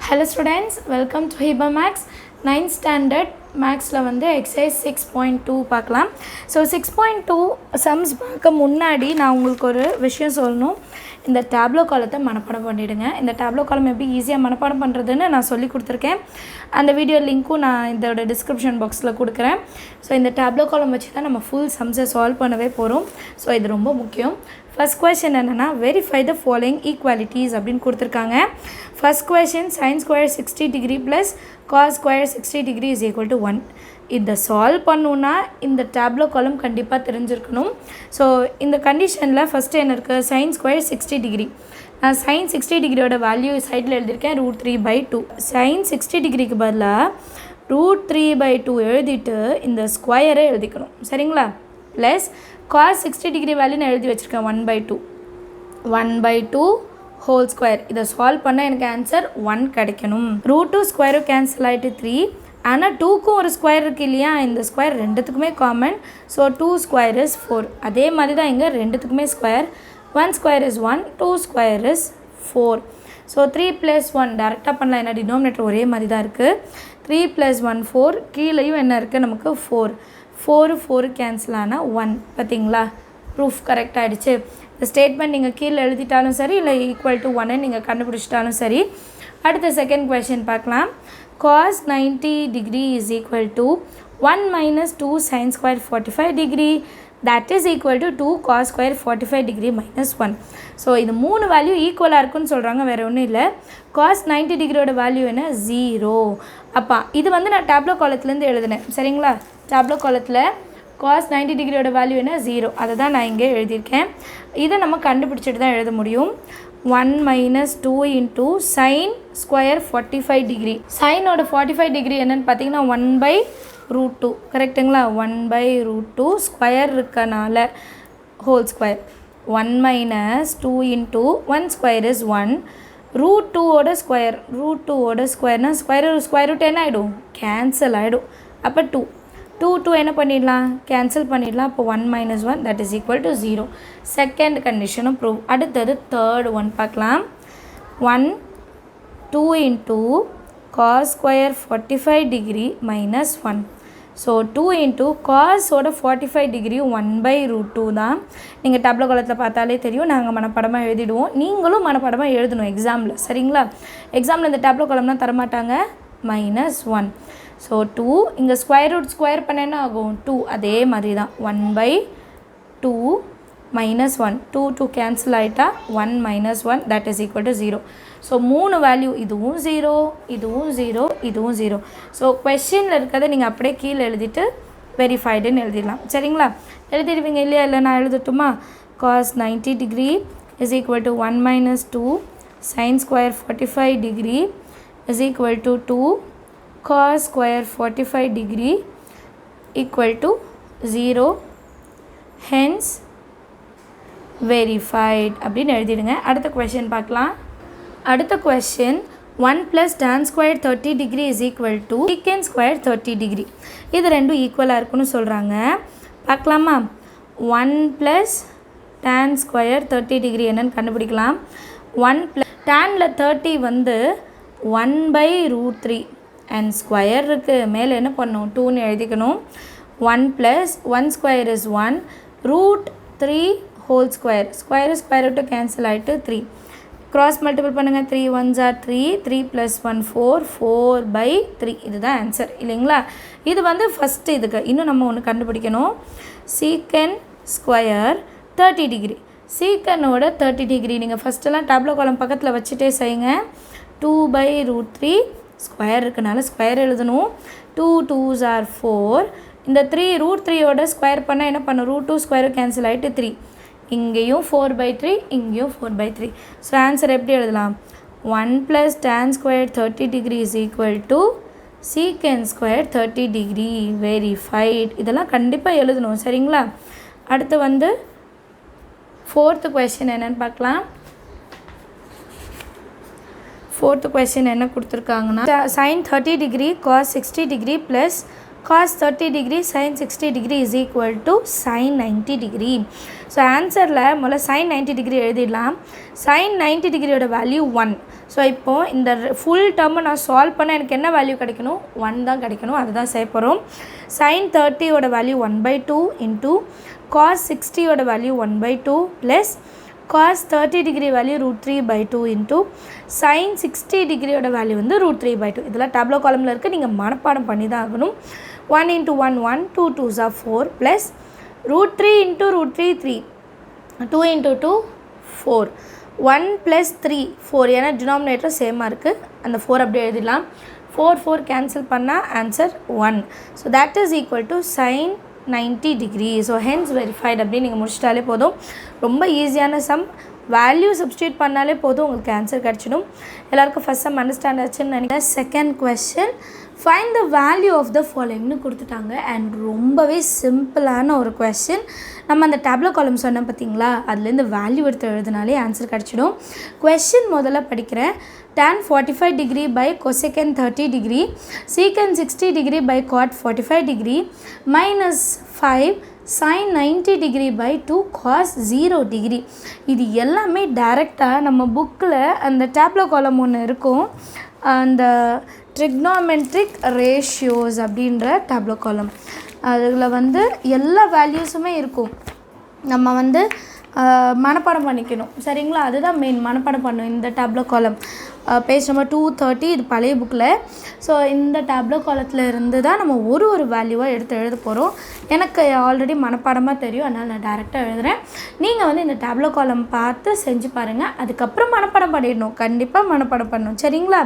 Hello students, welcome to Hiba Max 9th standard Maxல வந்து exercise 6.2 பார்க்கலாம். So 6.2 sums பார்க்க முன்னாடி நான் உங்களுக்கு ஒரு விஷயம் சொல்லணும். இந்த டேப்லோ காலத்தை மனப்பாடம் பண்ணிடுங்க. இந்த டேப்லோ காலம் எப்படி ஈஸியாக மனப்பாடம் பண்ணுறதுன்னு நான் சொல்லி கொடுத்துருக்கேன். அந்த வீடியோ லிங்க்கும் நான் இதோட டிஸ்கிரிப்ஷன் பாக்ஸில் கொடுக்குறேன். ஸோ இந்த டேப்லோ காலம் வச்சு தான் நம்ம ஃபுல் சம்ஸை சால்வ் பண்ணவே போகிறோம். ஸோ இது ரொம்ப முக்கியம். ஃபர்ஸ்ட் கொஸ்டின் என்னென்னா வெரிஃபை த ஃபாலோயிங் ஈக்குவாலிட்டிஸ் அப்படின்னு கொடுத்துருக்காங்க. First question sin square 60 degree plus cos square 60 degree is equal to 1. இதை சால்வ் பண்ணணுன்னா இந்த டேப்லோ காலம் கண்டிப்பாக தெரிஞ்சிருக்கணும். ஸோ இந்த கண்டிஷனில் ஃபஸ்ட்டு என்ன இருக்குது, sin ஸ்கொயர் 60 டிகிரி. நான் sin 60 டிகிரியோட வேல்யூ சைடில் எழுதியிருக்கேன் √3/2. sin 60 டிகிரிக்கு பதிலாக √3/2 எழுதிட்டு இந்த ஸ்கொயரை எழுதிக்கணும், சரிங்களா? ப்ளஸ் cos 60 டிகிரி வேல்யூ நான் எழுதி வச்சுருக்கேன் 1/2 ஹோல் ஸ்கொயர். இதை சால்வ் பண்ணால் எனக்கு ஆன்சர் 1 கிடைக்கணும். √2 ஸ்கொயரும் கேன்சல் ஆகிட்டு 3. ஆனால் 2க்கும் ஒரு ஸ்கொயர் இருக்குது இல்லையா, இந்த ஸ்கொயர் ரெண்டுத்துக்குமே காமன். So 2 square is 4. அதே மாதிரி தான் இங்கே ரெண்டுத்துக்குமே square. 1 square is 1, 2 square is 4. So 3 + 1 டேரெக்டாக பண்ணலாம், ஏன்னா டினாமினேட்டர் ஒரே மாதிரி தான் இருக்குது. 3 + 1 4, கீழேயும் என்ன இருக்குது நமக்கு 4 கேன்சல் ஆனால் 1. பார்த்தீங்களா, ப்ரூஃப் கரெக்டாக ஆகிடுச்சு. இந்த ஸ்டேட்மெண்ட் நீங்கள் கீழே எழுதிட்டாலும் சரி, இல்லை ஈக்குவல் டு 1 நீங்கள் கண்டுபிடிச்சிட்டாலும் சரி. அடுத்த செகண்ட் கொஸ்டின் பார்க்கலாம். cos 90 degree is equal to 1 - 2 sin square 45 degree that is equal to 2 cos square 45 degree -1. So இது 3 வேல்யூ ஈக்குவலாக இருக்குன்னு சொல்கிறாங்க, வேறு ஒன்றும் இல்லை. cos 90 டிகிரியோட வேல்யூ என்ன, 0. அப்போ இது வந்து நான் டேப்லோ காலத்துலேருந்து எழுதினேன், சரிங்களா? டேப்லோ காலத்தில் cos 90 டிகிரியோட வேல்யூ என்ன, 0. அதை தான் நான் இங்கே எழுதியிருக்கேன். இதை நம்ம கண்டுபிடிச்சிட்டு தான் எழுத முடியும். 1 - 2 × sin ஸ்கொயர் 45 டிகிரி. சைனோட 45 டிகிரி என்னென்னு பார்த்தீங்கன்னா 1/√2, கரெக்டுங்களா? 1/√2 ஸ்கொயர் இருக்கனால ஹோல் ஸ்கொயர். 1 - 2 × 1 square is 1. √2ஓட ஸ்கொயர்னால் ஸ்கொயர் ரூட் என்ன ஆகிடும், கேன்சல் ஆகிடும். அப்போ 2 என்ன பண்ணிடலாம், கேன்சல் பண்ணிடலாம். அப்போ 1 - 1 that is equal to 0. Second கண்டிஷனும் ப்ரூவ். அடுத்தது தேர்ட் ஒன் பார்க்கலாம். 1 2 × cos ஸ்கொயர் 45 டிகிரி -1. ஸோ 2 × cosோட 45 டிகிரியும் 1/√2 தான். நீங்கள் டேப்லோ காலத்தில் பார்த்தாலே தெரியும், நாங்கள் மனப்படமாக எழுதிடுவோம். நீங்களும் மனப்படமாக எழுதணும் எக்ஸாமில், சரிங்களா? எக்ஸாமில் இந்த டேப்லோ காலம்லாம் தரமாட்டாங்க. -1. ஸோ 2 இங்கே ஸ்கொயர் ரூட் ஸ்கொயர் பண்ண என்ன ஆகும், 2. அதே மாதிரி தான் 1/2 -1. 2 கேன்சல் ஆகிட்டா 1 - 1 that is equal to 0. So 3 value, இதுவும் 0, இதுவும் 0, இதுவும் 0. ஸோ கொஸ்டினில் இருக்கிறத நீங்கள் அப்படியே கீழே எழுதிட்டு வெரிஃபைடுன்னு எழுதிடலாம், சரிங்களா? எழுதிடுவீங்க இல்லையா? இல்லை நான் எழுதட்டுமா? cos 90 degree is equal to 1 - 2 sin square 45 degree is equal to 2 cos square 45 degree equal to 0. Hence verified அப்படின்னு எழுதிடுங்க. அடுத்த கொஸ்டின் பார்க்கலாம். அடுத்த question 1 + tan square 30 degree is equal to secant square 30 degree. இது ரெண்டும் ஈக்குவலாக இருக்குன்னு சொல்கிறாங்க. பார்க்கலாமா? 1 + tan ஸ்கொயர் 30 டிகிரி என்னன்னு கண்டுபிடிக்கலாம். 1 tanல 30 வந்து 1/√3 அண்ட் ஸ்கொயர் இருக்குது, மேலே என்ன பண்ணணும், 2ன்னு எழுதிக்கணும். 1 + 1 square is 1 √3 whole square. Square route cancel ஆகிட்டு 3. க்ராஸ் மல்டிபிள் பண்ணுங்கள். 3 1s are 3, 3 + 1 4, 4/3. இதுதான் ஆன்சர் இல்லைங்களா? இது வந்து ஃபஸ்ட்டு. இதுக்கு இன்னும் நம்ம ஒன்று கண்டுபிடிக்கணும். secant square 30 degree. சீக்கனோட 30 டிகிரி நீங்கள் ஃபஸ்ட்டெல்லாம் டேப்லோ காலம் பக்கத்தில் வச்சுட்டே செய்யுங்க. 2/√3 ஸ்கொயர் இருக்கனால ஸ்கொயர் எழுதணும். 2 2s are 4. இந்த 3 √3ஓட ஸ்கொயர் பண்ணால் என்ன பண்ணும், √2 ஸ்கொயரும் கேன்சல் ஆகிட்டு 3. இங்கேயும் 4/3, இங்கேயும் 4/3. ஸோ ஆன்சர் எப்படி எழுதலாம், 1 + tan square 30 degree is equal to secant square 30 degree. Verified. இதெல்லாம் கண்டிப்பாக எழுதணும், சரிங்களா? அடுத்து வந்து ஃபோர்த்து கொஸ்டின் என்னென்னு பார்க்கலாம். ஃபோர்த்து கொஸ்டின் என்ன கொடுத்துருக்காங்கன்னா sin 30 degree cos 60 degree plus cos 30 degree sin 60 degree is equal to sin 90 degree. So ஆன்சரில் முதல்ல sin 90 degree எழுதிடலாம். sin 90 டிகிரியோட வேல்யூ 1. ஸோ இப்போது இந்த ஃபுல் டேர்மை நான் சால்வ் பண்ண எனக்கு என்ன வேல்யூ கிடைக்கணும்? 1 தான் கிடைக்கணும். அதுதான் செய்ய போகிறோம். sin 30யோட வேல்யூ 1/2 இன்ட்டு cos 60யோட value 1/2 plus cos 30 degree value √3/2 into sin 60 degree value வந்து √3/2. இதெல்லாம் டேப்லோ காலமில் இருக்குது, நீங்கள் மனப்பாடம் பண்ணி தான் ஆகணும். 1 into 1 1, 2 2s are 4 plus √3 into √3 3, 2 into 2 4, 1 plus 3 4. ஏன்னா டினாமினேட்டர் சேமாக இருக்குது, அந்த 4 அப்படியே எழுதிடலாம். 4 4 கேன்சல் பண்ணால் answer 1. So that is equal to sin 90 degree. So hence verified அப்படின்னு நீங்கள் முடிச்சிட்டாலே போதும். ரொம்ப ஈஸியான சம், வேல்யூ சப்ஸ்டியூட் பண்ணாலே போதும், உங்களுக்கு ஆன்சர் கிடச்சிடும். எல்லாருக்கும் ஃபஸ்ட் சம் அண்டர்ஸ்டாண்ட் ஆச்சுன்னு நினைக்கிறேன். Second question, find the value of the ஃபாலோயிங்னு கொடுத்துட்டாங்க. அண்ட் ரொம்பவே சிம்பிளான ஒரு கொஸ்டின். நம்ம அந்த டேப்லோ காலம் சொன்னோம் பார்த்தீங்களா, அதுலேருந்து வேல்யூ எடுத்து எழுதினாலே ஆன்சர் கிடச்சிடும். கொஸ்டின் முதல்ல படிக்கிறேன். tan 45 degree by cosecant 30 degree secant 60 degree by cot 45 degree minus 5 sin 90 degree by 2 cos 0 degree. இது எல்லாமே டைரெக்டாக நம்ம புக்கில் அந்த டேப்லோ காலம் ஒன்று இருக்கும், அந்த ட்ரிக்னாமெட்ரிக் ரேஷியோஸ் அப்படின்ற டேப்லோ காலம். அதில் வந்து எல்லா வேல்யூஸுமே இருக்கும். நம்ம வந்து மனப்பாடம் பண்ணிக்கணும், சரிங்களா? அதுதான் மெயின், மனப்பாடம் பண்ணணும். இந்த டேப்லோ காலம் பேஜ் நம்பர் 230, இது பழைய புக்கில். ஸோ இந்த டேப்லோ காலத்தில் இருந்து தான் நம்ம ஒரு வேல்யூவாக எடுத்து எழுத போகிறோம். எனக்கு ஆல்ரெடி மனப்பாடமாக தெரியும், அதனால் நான் டேரெக்டாக எழுதுகிறேன். நீங்கள் வந்து இந்த டேப்லோ காலம் பார்த்து செஞ்சு பாருங்கள், அதுக்கப்புறம் மனப்பாடம் பண்ணிடணும், கண்டிப்பாக மனப்பாடம் பண்ணணும், சரிங்களா?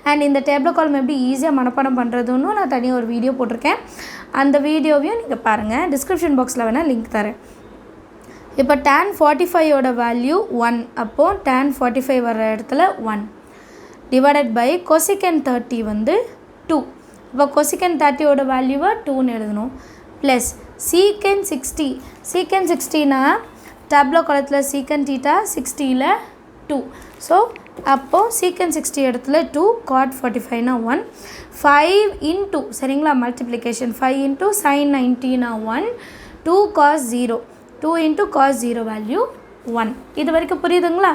அண்ட் இந்த டேப்லோ காலம் எப்படி ஈஸியாக மனப்பாடம் பண்ணுறதுன்னு நான் தனியாக ஒரு வீடியோ போட்டிருக்கேன், அந்த வீடியோவையும் நீங்கள் பாருங்கள். டிஸ்கிரிப்ஷன் பாக்ஸில் வேணால் லிங்க் தரேன். இப்போ tan 45யோட வேல்யூ 1, அப்போது tan 45 வர இடத்துல 1 டிவைடட் பை cosecant 30 வந்து 2. இப்போ cosecant 30யோட வேல்யூவை 2ன்னு எழுதணும். ப்ளஸ் secant 60, secant 60னா டேப்லோ காலத்தில் secant theta 60ல் 2. ஸோ அப்போது secant 60 இடத்துல 2, cot 45னா 1, 5 into, சரிங்களா, multiplication 5 into sin 90னா 1, 2 cos 0, 2 into cos 0 value 1. இது வரைக்கும் புரியுதுங்களா?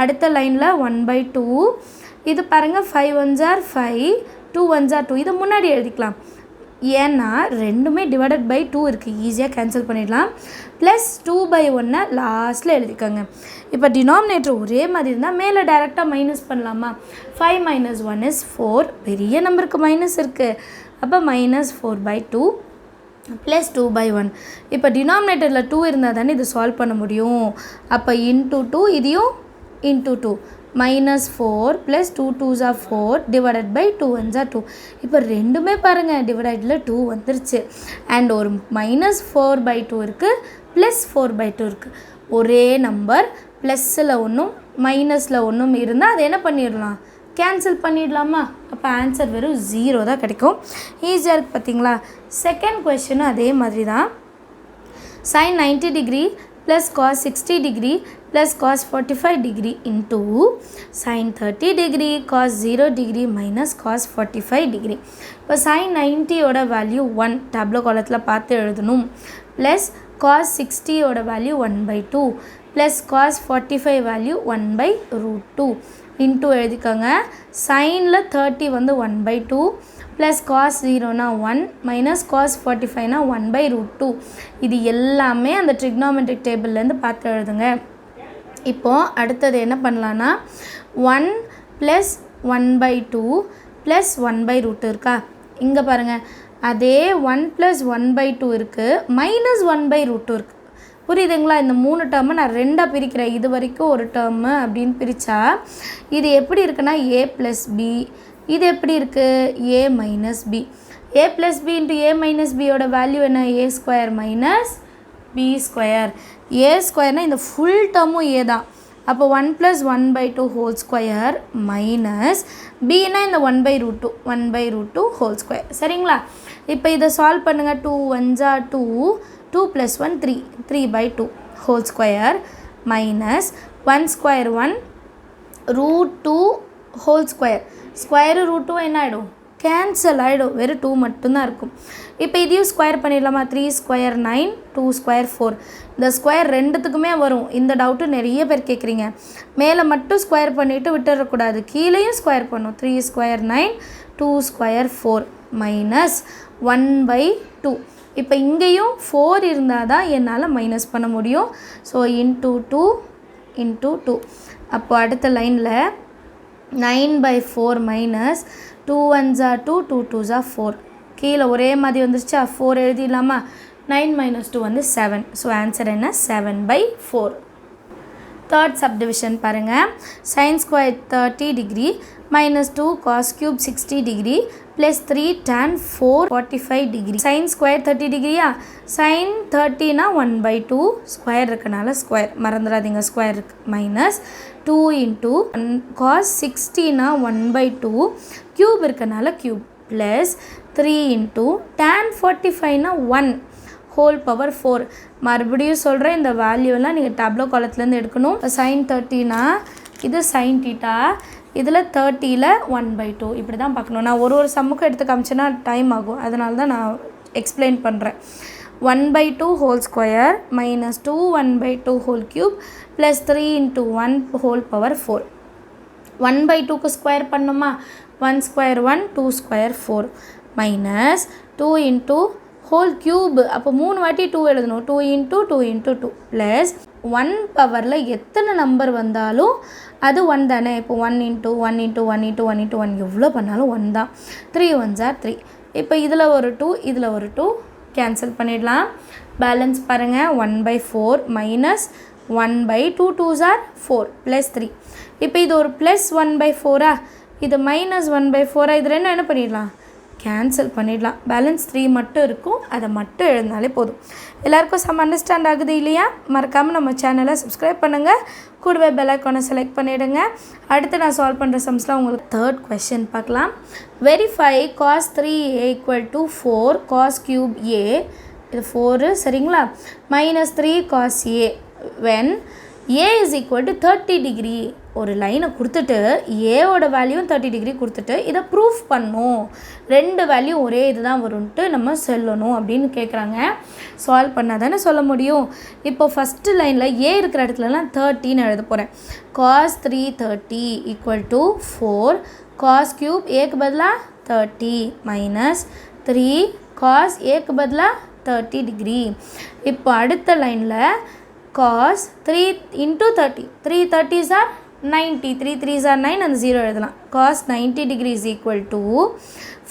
அடுத்த லைனில் 1/2. இது பாருங்கள், 5 1s are 5, 2 1s are 2. இதை முன்னாடி எழுதிக்கலாம், ஏன்னா ரெண்டுமே டிவைடட் பை 2 இருக்குது, ஈஸியாக கேன்சல் பண்ணிடலாம். ப்ளஸ் 2/1 லாஸ்ட்டில் எழுதிக்கோங்க. இப்போ டினாமினேட்டர் ஒரே மாதிரி இருந்தால் மேலே டைரெக்டாக மைனஸ் பண்ணலாமா? 5 minus 1 is 4, பெரிய நம்பருக்கு மைனஸ் இருக்குது, அப்போ -4/2 ப்ளஸ் 2/1. இப்போ டினாமினேட்டரில் 2 இருந்தால் தானே இது சால்வ் பண்ண முடியும். அப்போ இன்ட்டு 2, இதையும் into 2, -4 plus 2 2s are 4 divided by 2 1s are 2. இப்போ ரெண்டுமே பாருங்கள் டிவைடடில் 2 வந்துருச்சு. அண்ட் ஒரு -4/2 இருக்குது, ப்ளஸ் 4/2 இருக்குது. ஒரே நம்பர் ப்ளஸ்ஸில் ஒன்றும் மைனஸில் ஒன்றும் இருந்தால் அது என்ன பண்ணிடலாம்? கேன்சல் பண்ணிடலாமா? அப்போ ஆன்சர் வெறும் 0 தான் கிடைக்கும். ஈஸியாக இருக்குது பார்த்தீங்களா? செகண்ட் கொஸ்டினும் அதே மாதிரி தான். sin 90 degree plus cos 60 degree plus cos 45 degree into sin 30 degree cos 0 degree minus cos 45 degree. இப்போ sin 90யோட வேல்யூ 1 டேப்லோ காலத்தில் பார்த்து எழுதணும். ப்ளஸ் cos 60யோட value 1/2 plus cos 45 value 1/√2 into எழுதிக்கோங்க. சைனில் 30 வந்து 1/2 ப்ளஸ் cos 0னா 1 மைனஸ் cos 45னா 1/√2. இது எல்லாமே அந்த ட்ரிக்னாமெட்ரிக் டேபிள்லேருந்து பார்த்து எழுதுங்க. இப்போது அடுத்தது என்ன பண்ணலான்னா 1 ப்ளஸ் 1/2 ப்ளஸ் 1/√2 இருக்கா? இங்கே பாருங்கள், அதே 1 ப்ளஸ் 1/2 இருக்குது, மைனஸ் 1/√2 இருக்குது. புரியுதுங்களா? இந்த 3 டேர்மை நான் 2ஆக பிரிக்கிறேன். இது வரைக்கும் ஒரு டேர்மு அப்படின்னு பிரித்தா இது எப்படி இருக்குன்னா a ப்ளஸ் b, இது எப்படி இருக்குது? a minus b. a plus b into a minus பியோட வேல்யூ என்ன? a square minus b square. a ஸ்கொயர்னால் இந்த ஃபுல் டேர்மும் a தான். அப்போ 1 ப்ளஸ் 1/2 ஹோல் ஸ்கொயர் மைனஸ் பின்னா இந்த 1/√2 ஹோல் ஸ்கொயர். சரிங்களா? இப்போ இதை சால்வ் பண்ணுங்கள். 2 1s are 2, 2 plus 1 3, 3/2 whole square minus 1 square 1 √2 whole square. square √2 என்ன ஆகிடும்? கேன்சல் ஆகிடும், வெறும் 2 மட்டும்தான் இருக்கும். இப்போ இதையும் ஸ்கொயர் பண்ணிடலாமா? 3 ஸ்கொயர் 9, 2 ஸ்கொயர் 4. இந்த ஸ்கொயர் ரெண்டுத்துக்குமே வரும். இந்த டவுட்டு நிறைய பேர் கேட்குறீங்க. மேலே மட்டும் ஸ்கொயர் பண்ணிவிட்டு விட்டுறக்கூடாது, கீழேயும் ஸ்கொயர் பண்ணும். 3 ஸ்கொயர் 9, 2 ஸ்கொயர் 4 மைனஸ் 1/2. இப்போ இங்கேயும் 4 இருந்தால் தான் என்னால் மைனஸ் பண்ண முடியும். So into 2 into 2. அப்போ அடுத்த லைனில் 9/4 minus 2 1s are 2, 2 2s are 4. கீழே ஒரே மாதிரி வந்துருச்சா? 4 எழுதிடலாமா? 9 minus 2 வந்து 7. ஸோ ஆன்சர் என்ன? 7/4. தேர்ட் சப்டிவிஷன் பாருங்கள். sin square 30 degree minus 2 cos cube 60 degree plus 3 tan 4 45 degree. sin square 30 degreeயா? sin 30னா 1/2, square இருக்கனால ஸ்கொயர் மறந்துடாதீங்க, ஸ்கொயர் இருக்கு. மைனஸ் 2 இன்ட்டு cos 60னா 1/2, க்யூப் இருக்கனால cube, plus 3 into tan 45னா 1 whole power 4. மறுபடியும் சொல்கிறேன், இந்த வேல்யூலாம் நீங்கள் டேப்லோ காலத்துலேருந்து எடுக்கணும். sin 30னா இது sin தீட்டா, இதில் 30ல் 1/2 இப்படி தான் பார்க்கணும். நான் ஒரு சம்முக்கும் எடுத்து காமிச்சேன்னா டைம் ஆகும், அதனால தான் நான் எக்ஸ்பிளைன் பண்ணுறேன். 1/2 whole square minus 2 1/2 whole cube plus 3 into 1 whole power 4. 1/2க்கு ஸ்கொயர் பண்ணுமா? 1 square 1, 2 square 4 minus 2 into whole cube. அப்போ 3 வாட்டி 2 எழுதணும். 2 இன்ட்டு 2 இன்ட்டு 2 ப்ளஸ் 1 பவரில் எத்தனை நம்பர் வந்தாலும் அது 1 தானே. இப்போ 1 இன்ட்டு 1 இன்ட்டு 1 இன்ட்டு 1 இன்ட்டு 1 எவ்வளோ பண்ணாலும் 1 தான். 3 1s are 3. இப்போ இதில் ஒரு 2, இதில் ஒரு 2 கேன்சல் பண்ணிடலாம். பேலன்ஸ் பாருங்கள், 1/4 மைனஸ் 1/2 2s are 4 ப்ளஸ் 3. இப்போ இது ஒரு ப்ளஸ் 1/4, இது மைனஸ் 1/4, இது ரெண்டும் என்ன பண்ணிடலாம்? கேன்சல் பண்ணிடலாம். பேலன்ஸ் 3 மட்டும் இருக்கும், அதை மட்டும் எழுதினாலே போதும். எல்லாருக்கும் சம் அண்டர்ஸ்டாண்ட் ஆகுது இல்லையா? மறக்காமல் நம்ம சேனலை சப்ஸ்கிரைப் பண்ணுங்கள், கூடவே பெல் ஐக்கானை செலக்ட் பண்ணிவிடுங்க. அடுத்து நான் சால்வ் பண்ணுற சம்ஸ்லாம் உங்களுக்கு தேர்ட் கொஸ்டின் பார்க்கலாம். Verify cos 3a = 4 cos cube a, இது 4 சரிங்களா, minus 3 cos a when a is equal to 30 degree. ஒரு லைனை கொடுத்துட்டு ஏவோட வேல்யூவும் 30 டிகிரி கொடுத்துட்டு இதை ப்ரூஃப் பண்ணும், ரெண்டு வேல்யூ ஒரே இது தான் வரும்ன்ட்டு நம்ம சொல்லணும் அப்படின்னு கேட்குறாங்க. சால்வ் பண்ணால் தானே சொல்ல முடியும். இப்போ ஃபஸ்ட்டு லைனில் ஏ இருக்கிற இடத்துலலாம் 30ன்னு எழுத போகிறேன். cos 3 30 = 4 cos cube ஏக்கு பதிலாக 30 மைனஸ் 3 cos ஏக்கு பதிலாக 30 டிகிரி. இப்போ அடுத்த லைனில் cos 3 into 30, 3 30s are 90, 3 3s are 9, அந்த 0 எழுதலாம். cos 90 degree is equal to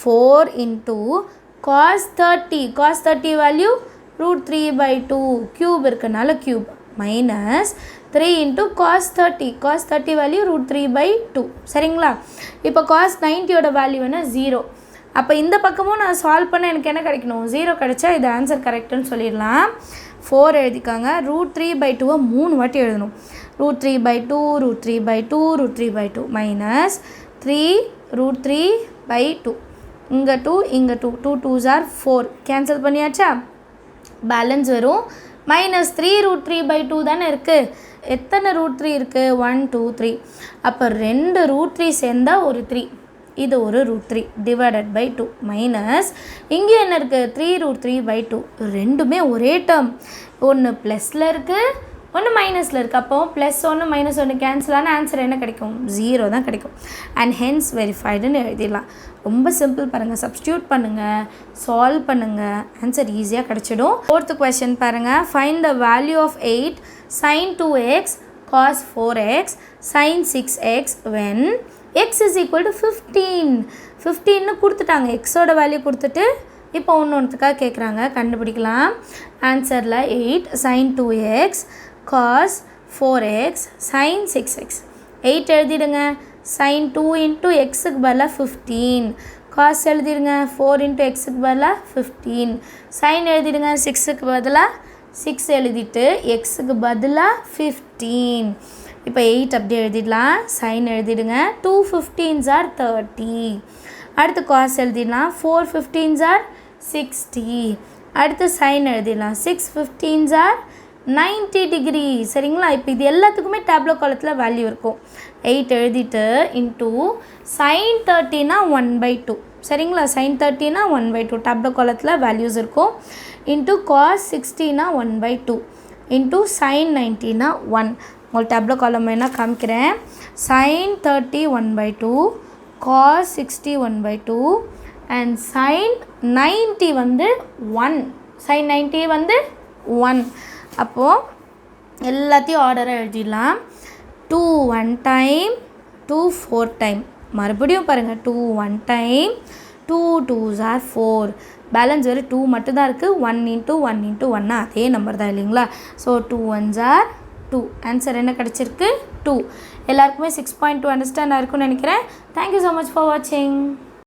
4 into cos 30, cos 30 value √3/2, cube இருக்கனால cube, minus 3 into cos 30, cos 30 value √3/2 சரிங்களா. இப்போ cos 90யோட வேல்யூ என்ன? 0. அப்போ இந்த பக்கமும் நான் சால்வ் பண்ண எனக்கு என்ன கிடைக்கணும்? 0 கிடைச்சா இது ஆன்சர் கரெக்டுன்னு சொல்லிடலாம். 4 எழுதிக்காங்க. √3/2 3 வாட்டி எழுதணும். √3/2 √3/2 √3/2 மைனஸ் 3 √3/2. இங்கே 2 இங்கே 2, 2 2s are 4 கேன்சல் பண்ணியாச்சா? பேலன்ஸ் வரும் மைனஸ் 3 √3/2 தானே இருக்குது. எத்தனை √3 இருக்குது? 1 2 3. அப்போ 2 √3 சேர்ந்தால் ஒரு 3, இது ஒரு √3 டிவைடட் பை 2 மைனஸ் இங்கே என்ன இருக்குது? 3 √3/2. ரெண்டுமே ஒரே டேர்ம், ஒன்று ப்ளஸில் இருக்குது, ஒன்று மைனஸில் இருக்குது. அப்போ ப்ளஸ் 1 மைனஸ் 1 கேன்சல் ஆனால் ஆன்சர் என்ன கிடைக்கும்? 0 தான் கிடைக்கும். அண்ட் ஹென்ஸ் வெரிஃபைடுன்னு எழுதிடலாம். ரொம்ப சிம்பிள் பாருங்கள், சப்ஸ்டியூட் பண்ணுங்கள், சால்வ் பண்ணுங்கள், ஆன்சர் ஈஸியாக கிடச்சிடும். ஃபோர்த்து கொஸ்டின் பாருங்கள். Find the value of 8 sin 2x cos 4x sin 6x when x is equal to 15. 15ன்னு கொடுத்துட்டாங்க, எக்ஸோட வேல்யூ கொடுத்துட்டு இப்போ ஒன்றுக்காக கேட்குறாங்க, கண்டுபிடிக்கலாம். ஆன்சரில் 8 sin 2x cos 4x sin 6x. 8 எழுதிடுங்க. sin 2 into xக்கு பதிலாக 15, cos எழுதிடுங்க. 4 into xக்கு பதிலாக 15, sin எழுதிடுங்க. 6க்கு பதிலாக 6 எழுதிட்டு xக்கு பதிலாக 15. இப்போ 8 அப்படியே எழுதிடலாம். sin எழுதிடுங்க. 2 15s are 30. அடுத்து cos எழுதிடலாம். 4 15s are 60. அடுத்து sin எழுதிடலாம். 6 15s are 90 டிகிரி சரிங்களா. இப்போ இது எல்லாத்துக்குமே டேப்லோ காலத்தில் வேல்யூ இருக்கும். 8 எழுதிட்டு இன்ட்டு sin 30னா 1/2 சரிங்களா. sin 30னா 1/2 டேப்லெட் காலத்தில் வேல்யூஸ் இருக்கும். Into cos 60னா 1/2 into sin 90னா 1. உங்களுக்கு டேப்லெட் காலம் வேணால் காமிக்கிறேன். sin 30 1/2, cos 60 1/2 அண்ட் sin 90 வந்து 1. sin 90 வந்து 1. அப்போது எல்லாத்தையும் ஆர்டராக எழுதிடலாம். 2 1 டைம், 2 4 டைம். மறுபடியும் பாருங்கள், 2 1 டைம், 2 2s are 4. பேலன்ஸ் வேறு 2 மட்டும்தான் இருக்குது. 1 இன்ட்டு 1 இன்ட்டு 1 அதே நம்பர் தான் இல்லைங்களா. So 2 1s are 2. ஆன்சர் என்ன கிடச்சிருக்கு? 2. எல்லாருக்குமே 6.2 அண்டர்ஸ்டாண்ட் ஆயிருக்கும்னு நினைக்கிறேன். தேங்க்யூ ஸோ மச் ஃபார் வாட்சிங்.